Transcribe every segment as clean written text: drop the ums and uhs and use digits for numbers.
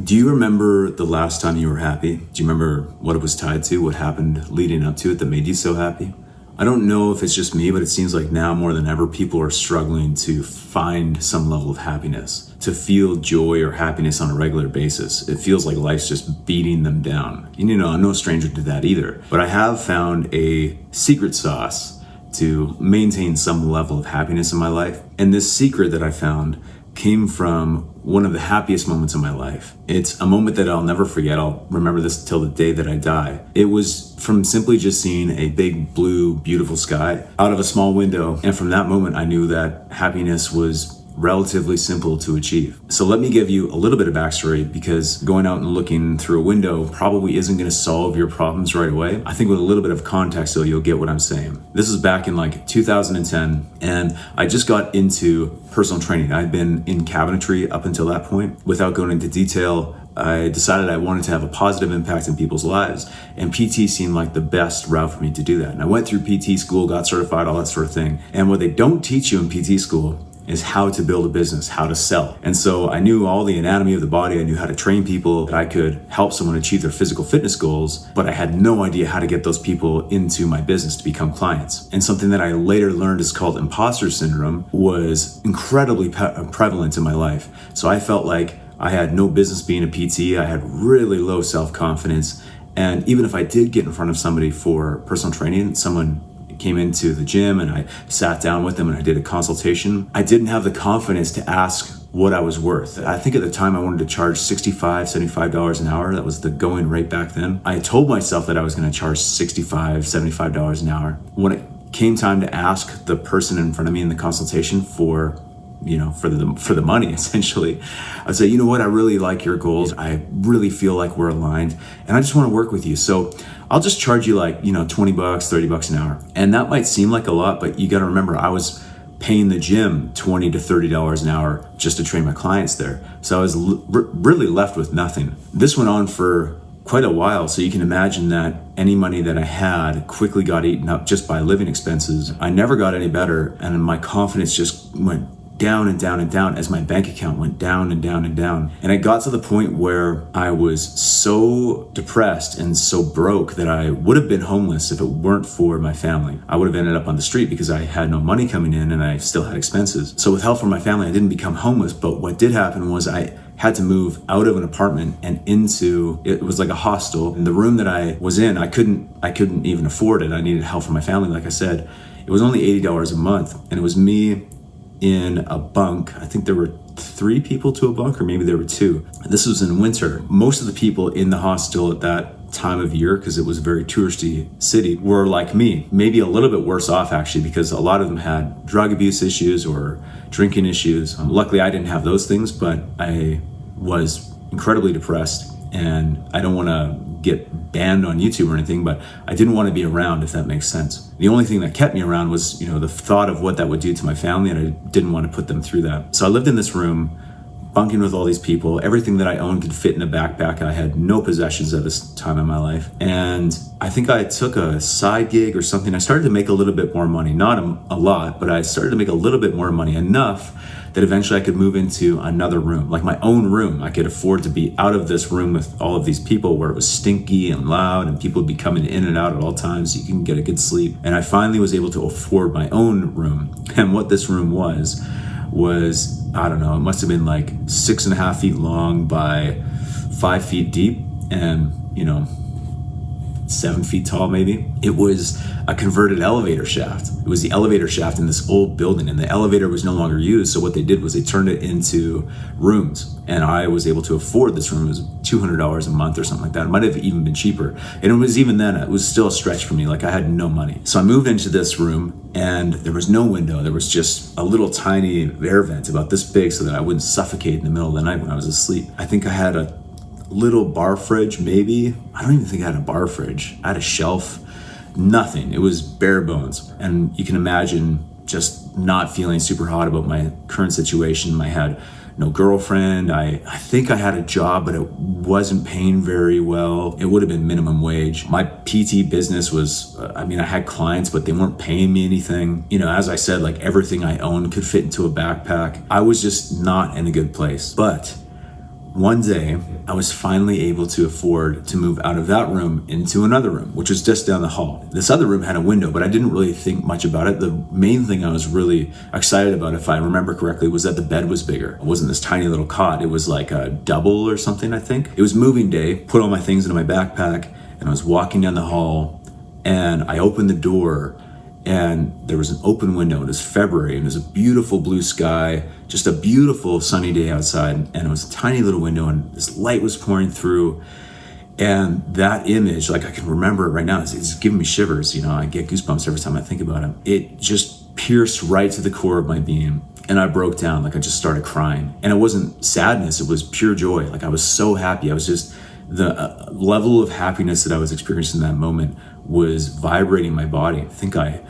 Do you remember the last time you were happy? Do you remember what it was tied to, what happened leading up to it that made you so happy? I don't know if it's just me, but it seems like now more than ever, people are struggling to find some level of happiness, to feel joy or happiness on a regular basis. It feels like life's just beating them down. And I'm no stranger to that either, but I have found a secret sauce to maintain some level of happiness in my life. And this secret that I found came from one of the happiest moments of my life. It's a moment that I'll never forget. I'll remember this till the day that I die. It was from simply just seeing a big, blue, beautiful sky out of a small window. And from that moment, I knew that happiness was relatively simple to achieve. So let me give you a little bit of backstory, because going out and looking through a window probably isn't going to solve your problems right away. I think with a little bit of context, though, you'll get what I'm saying. This is back in 2010, and I just got into personal training. I'd been in cabinetry up until that point. Without going into detail, I decided I wanted to have a positive impact in people's lives, and PT seemed like the best route for me to do that. And I went through PT school, got certified, all that sort of thing. And what they don't teach you in PT school is how to build a business, how to sell. And so I knew all the anatomy of the body. I knew how to train people, that I could help someone achieve their physical fitness goals, but I had no idea how to get those people into my business to become clients. And something that I later learned is called imposter syndrome was incredibly prevalent in my life. So I felt like I had no business being a PT. I had really low self-confidence. And even if I did get in front of somebody for personal training, someone came into the gym and I sat down with them and I did a consultation, I didn't have the confidence to ask what I was worth. I think at the time I wanted to charge $65, $75 an hour. That was the going rate back then. I told myself that I was going to charge $65, $75 an hour. When it came time to ask the person in front of me in the consultation for the money, essentially, I'd say, I really like your goals. I really feel like we're aligned and I just want to work with you. So I'll just charge you $20, $30 an hour. And that might seem like a lot, but you got to remember, I was paying the gym $20 to $30 an hour just to train my clients there. So I was really left with nothing. This went on for quite a while. So you can imagine that any money that I had quickly got eaten up just by living expenses. I never got any better. And my confidence just went down and down and down as my bank account went down and down and down. And it got to the point where I was so depressed and so broke that I would have been homeless if it weren't for my family. I would have ended up on the street because I had no money coming in and I still had expenses. So with help from my family, I didn't become homeless. But what did happen was I had to move out of an apartment and it was like a hostel. And the room that I was in, I couldn't even afford it. I needed help from my family. Like I said, it was only $80 a month, and it was me in a bunk. I think there were 3 people to a bunk, or maybe there were 2. This was in winter. Most of the people in the hostel at that time of year, because it was a very touristy city, were like me, maybe a little bit worse off actually, because a lot of them had drug abuse issues or drinking issues. Luckily I didn't have those things, but I was incredibly depressed, and I don't want to get banned on YouTube or anything, but I didn't want to be around, if that makes sense. The only thing that kept me around was, the thought of what that would do to my family, and I didn't want to put them through that. So I lived in this room, bunking with all these people. Everything that I owned could fit in a backpack. I had no possessions at this time in my life. And I think I took a side gig or something. I started to make a little bit more money, not a lot, but I started to make a little bit more money, enough that eventually I could move into another room, like my own room. I could afford to be out of this room with all of these people where it was stinky and loud and people would be coming in and out at all times so you can get a good sleep. And I finally was able to afford my own room. And what this room was, I don't know, it must have been like 6.5 feet long by 5 feet deep and, 7 feet tall maybe. It was a converted elevator shaft. It was the elevator shaft in this old building, and the elevator was no longer used. So what they did was they turned it into rooms, and I was able to afford this room. It was $200 a month or something like that. It might have even been cheaper. And it was, even then, it was still a stretch for me. Like, I had no money. So I moved into this room, and there was no window. There was just a little tiny air vent about this big so that I wouldn't suffocate in the middle of the night when I was asleep. I think I had a little bar fridge, maybe. I don't even think I had a bar fridge. I had a shelf, nothing. It was bare bones. And you can imagine just not feeling super hot about my current situation. I had no girlfriend. I think I had a job, but it wasn't paying very well. It would have been minimum wage. My PT business was, I had clients, but they weren't paying me anything. As I said, like, everything I owned could fit into a backpack. I was just not in a good place. But one day, I was finally able to afford to move out of that room into another room, which was just down the hall. This other room had a window, but I didn't really think much about it. The main thing I was really excited about, if I remember correctly, was that the bed was bigger. It wasn't this tiny little cot. It was like a double or something, I think. It was moving day, put all my things into my backpack, and I was walking down the hall, and I opened the door, and there was an open window. It was February, and it was a beautiful blue sky, just a beautiful sunny day outside, and it was a tiny little window, and this light was pouring through. And that image, like I can remember it right now, it's giving me shivers. I get goosebumps every time I think about it. It just pierced right to the core of my being, and I broke down. Like I just started crying, and it wasn't sadness, it was pure joy. Like I was so happy. I was just, the level of happiness that I was experiencing in that moment was vibrating my body. I think I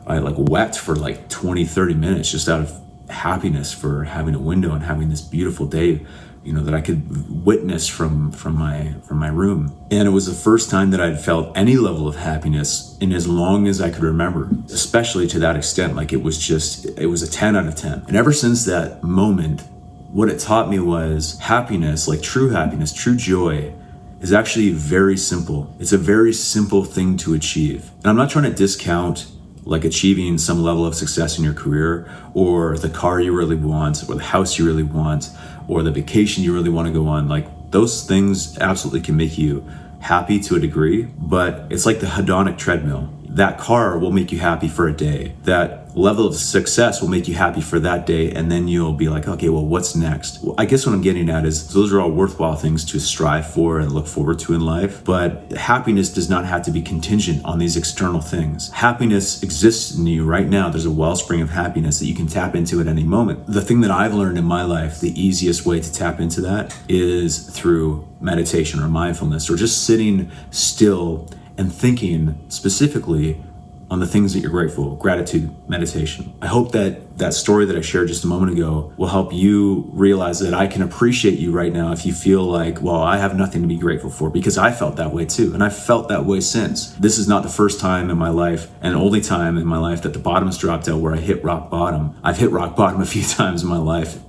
like wept for like 20-30 minutes just out of happiness for having a window and having this beautiful day, that I could witness from my room. And it was the first time that I'd felt any level of happiness in as long as I could remember, especially to that extent. Like it was a 10 out of 10. And ever since that moment, what it taught me was happiness, like true happiness, true joy, is actually very simple. It's a very simple thing to achieve. And I'm not trying to discount like achieving some level of success in your career, or the car you really want, or the house you really want, or the vacation you really want to go on. Like those things absolutely can make you happy to a degree, but it's like the hedonic treadmill. That car will make you happy for a day. That level of success will make you happy for that day, and then you'll be like, okay, well, what's next? Well, I guess what I'm getting at is those are all worthwhile things to strive for and look forward to in life, but happiness does not have to be contingent on these external things. Happiness exists in you right now. There's a wellspring of happiness that you can tap into at any moment. The thing that I've learned in my life, the easiest way to tap into that is through meditation or mindfulness, or just sitting still and thinking specifically on the things that you're grateful, gratitude, meditation. I hope that story that I shared just a moment ago will help you realize that I can appreciate you right now if you feel like, well, I have nothing to be grateful for, because I felt that way too. And I've felt that way since. This is not the first time in my life and only time in my life that the bottom's dropped out where I hit rock bottom. I've hit rock bottom a few times in my life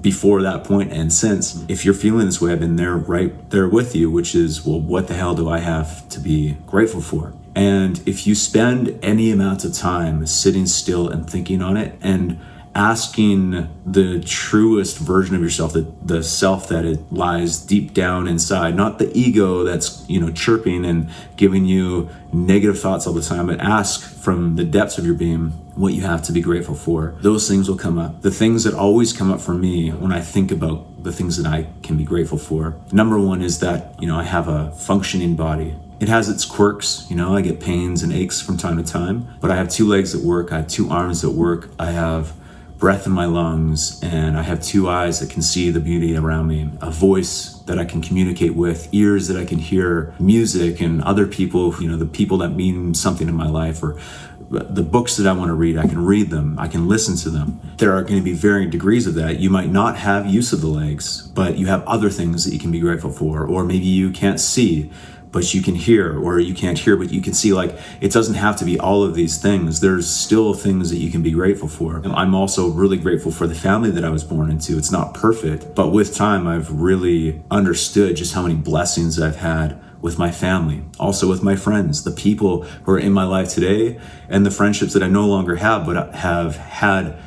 before that point and since. If you're feeling this way, I've been there, right there with you, which is, well, what the hell do I have to be grateful for? And if you spend any amount of time sitting still and thinking on it and asking the truest version of yourself, the self that it lies deep down inside, not the ego that's, chirping and giving you negative thoughts all the time, but ask from the depths of your being what you have to be grateful for. Those things will come up. The things that always come up for me when I think about the things that I can be grateful for, number one is that, I have a functioning body. It has its quirks, I get pains and aches from time to time, but I have 2 legs that work, I have 2 arms that work, I have breath in my lungs, and I have 2 eyes that can see the beauty around me, a voice that I can communicate with, ears that I can hear music and other people, the people that mean something in my life, or the books that I want to read, I can read them, I can listen to them. There are going to be varying degrees of that. You might not have use of the legs, but you have other things that you can be grateful for, or maybe you can't see, but you can hear, or you can't hear, but you can see. Like, it doesn't have to be all of these things. There's still things that you can be grateful for. I'm also really grateful for the family that I was born into. It's not perfect, but with time, I've really understood just how many blessings I've had with my family, also with my friends, the people who are in my life today, and the friendships that I no longer have, but have had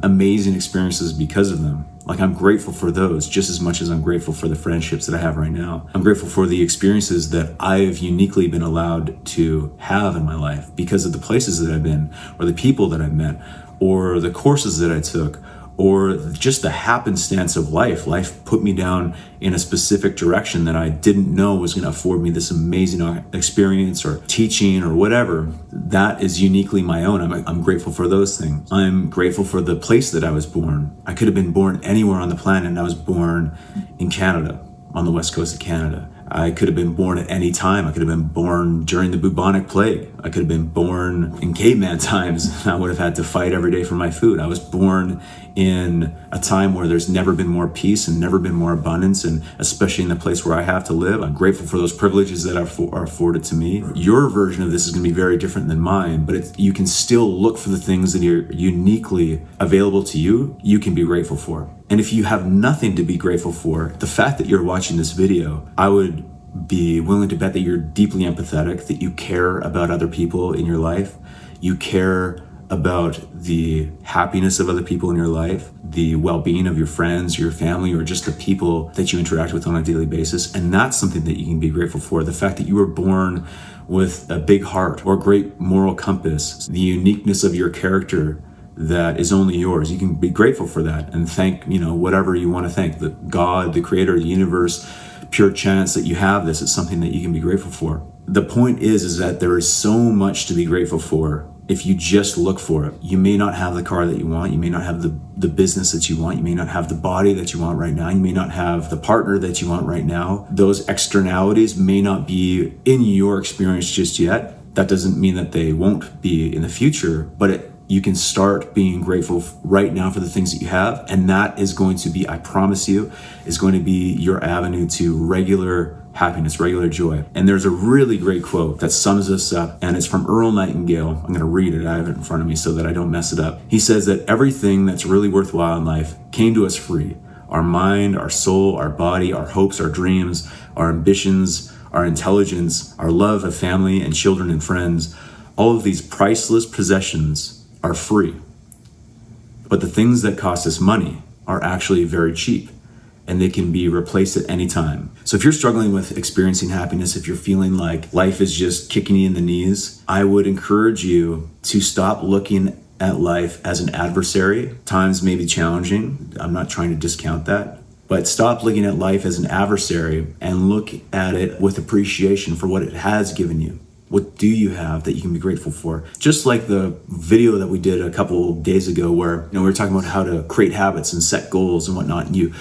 amazing experiences because of them. Like, I'm grateful for those just as much as I'm grateful for the friendships that I have right now. I'm grateful for the experiences that I've uniquely been allowed to have in my life because of the places that I've been, or the people that I've met, or the courses that I took, or just the happenstance of life. Life put me down in a specific direction that I didn't know was going to afford me this amazing experience or teaching or whatever. That is uniquely my own. I'm grateful for those things. I'm grateful for the place that I was born. I could have been born anywhere on the planet, and I was born in Canada, on the west coast of Canada. I could have been born at any time. I could have been born during the bubonic plague. I could have been born in caveman times. I would have had to fight every day for my food. I was born in a time where there's never been more peace and never been more abundance, and especially in the place where I have to live. I'm grateful for those privileges that are afforded to me. Your version of this is going to be very different than mine, but you can still look for the things that are uniquely available to you. You can be grateful for. And if you have nothing to be grateful for, the fact that you're watching this video, I would be willing to bet that you're deeply empathetic, that you care about other people in your life, you care about the happiness of other people in your life, the well-being of your friends, your family, or just the people that you interact with on a daily basis. And that's something that you can be grateful for. The fact that you were born with a big heart or a great moral compass, the uniqueness of your character that is only yours. You can be grateful for that and thank, whatever you want to thank, the God, the creator, the universe, pure chance that you have this. It's something that you can be grateful for. The point is that there is so much to be grateful for if you just look for it. You may not have the car that you want. You may not have the business that you want. You may not have the body that you want right now. You may not have the partner that you want right now. Those externalities may not be in your experience just yet. That doesn't mean that they won't be in the future, but you can start being grateful right now for the things that you have. And that is going to be, I promise you, is going to be your avenue to regular happiness, regular joy. And there's a really great quote that sums this up, and it's from Earl Nightingale. I'm going to read it. I have it in front of me so that I don't mess it up. He says that everything that's really worthwhile in life came to us free. Our mind, our soul, our body, our hopes, our dreams, our ambitions, our intelligence, our love of family and children and friends. All of these priceless possessions are free. But the things that cost us money are actually very cheap, and they can be replaced at any time. So if you're struggling with experiencing happiness, if you're feeling like life is just kicking you in the knees, I would encourage you to stop looking at life as an adversary. Times may be challenging. I'm not trying to discount that. But stop looking at life as an adversary and look at it with appreciation for what it has given you. What do you have that you can be grateful for? Just like the video that we did a couple days ago where we were talking about how to create habits and set goals and whatnot. And you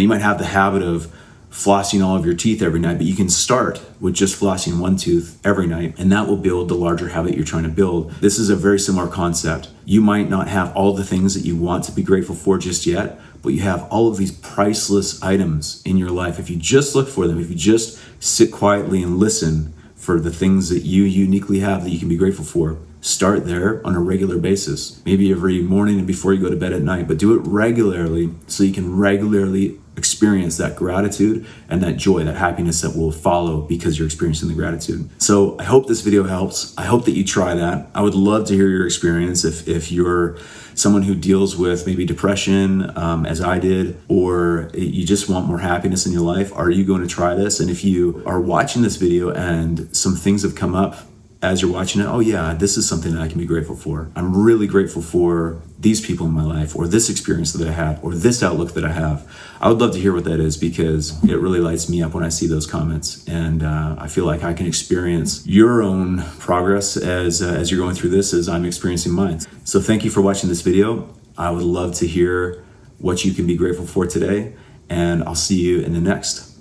might have the habit of flossing all of your teeth every night, but you can start with just flossing one tooth every night, and that will build the larger habit you're trying to build. This is a very similar concept. You might not have all the things that you want to be grateful for just yet, but you have all of these priceless items in your life. If you just look for them, if you just sit quietly and listen for the things that you uniquely have that you can be grateful for, start there on a regular basis. Maybe every morning and before you go to bed at night, but do it regularly so you can regularly experience that gratitude and that joy, that happiness that will follow because you're experiencing the gratitude. So I hope this video helps. I hope that you try that. I would love to hear your experience if you're someone who deals with maybe depression, as I did, or you just want more happiness in your life. Are you going to try this? And if you are watching this video and some things have come up as you're watching it, oh yeah, this is something that I can be grateful for. I'm really grateful for these people in my life, or this experience that I had, or this outlook that I have. I would love to hear what that is because it really lights me up when I see those comments. And I feel like I can experience your own progress as you're going through this, as I'm experiencing mine. So thank you for watching this video. I would love to hear what you can be grateful for today, and I'll see you in the next.